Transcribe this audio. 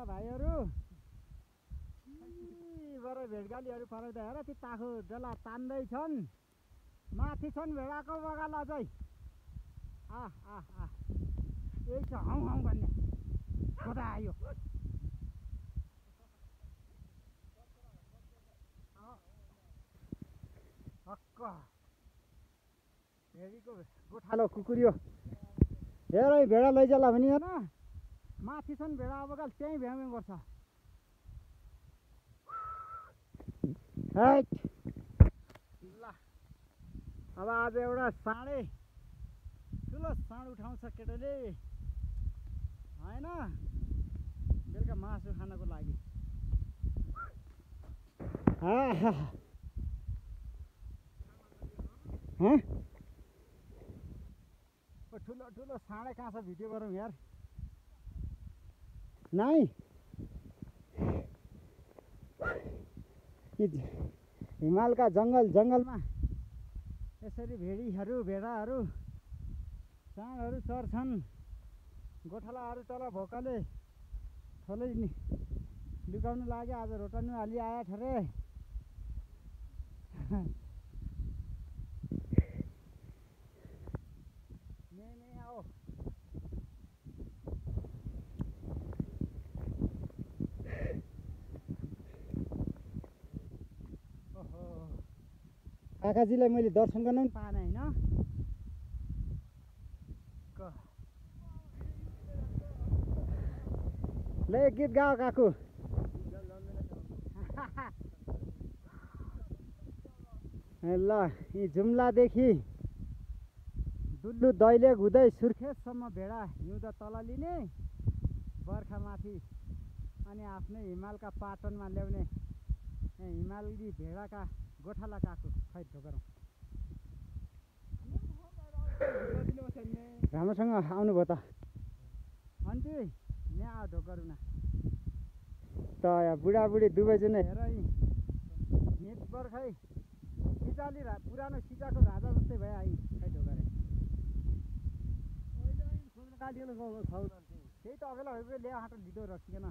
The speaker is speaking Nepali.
भाइहरू बर भेडगालीहरू पराउँदा हेर ती ताखो डल्ला तान्दैछन् माथि छन् भेडाको बगाल अझै यही छ हौ हौ भन्ने खोदा आयो हक्क भेडीको गोठालो कुकुरियो हेर भेडा लैजाला भने हेर माथि छन् भेडा बगाल त्यहीँ भ्याउ गर्छ ल अब आज एउटा साँडे ठुलो साँड उठाउँछ केटोले होइन बेलुका मासु खानको लागि ठुलो ठुलो साँडे कहाँ छ भिडियो गरौँ यार नाइ हिमालका जङ्गलमा यसरी भेडीहरू भेडाहरू साँडहरू चर्छन् गोठालाहरू तल भोकले थोलै लुकाउनु लाग्यो आज रोटनु हाली आया ठरे आओ काकाजीलाई मैले दर्शन गर्न पनि पाएन होइन ल एक गीत गाओ काकु ल यी जुम्लादेखि दुल्लु दैले हुँदै सुर्खेतसम्म भेडा हिउँदा तल लिने बर्खामाथि अनि आफ्नै हिमालका पाटनमा ल्याउने हिमाली भेडाका गोठाला काकु खै ढोगरौँ राम्रोसँग आउनुभयो त अन्ति यहाँ आऊ ढोगरौँ न त बुढाबुढी दुवैजना हेर हिँड बर्खै सिजाली पुरानो सिजाको राजा जस्तै भयो आइ खै ढोगरे त्यही त अबेला भइपुग्यो ल्या हाट लिँदो रसिकन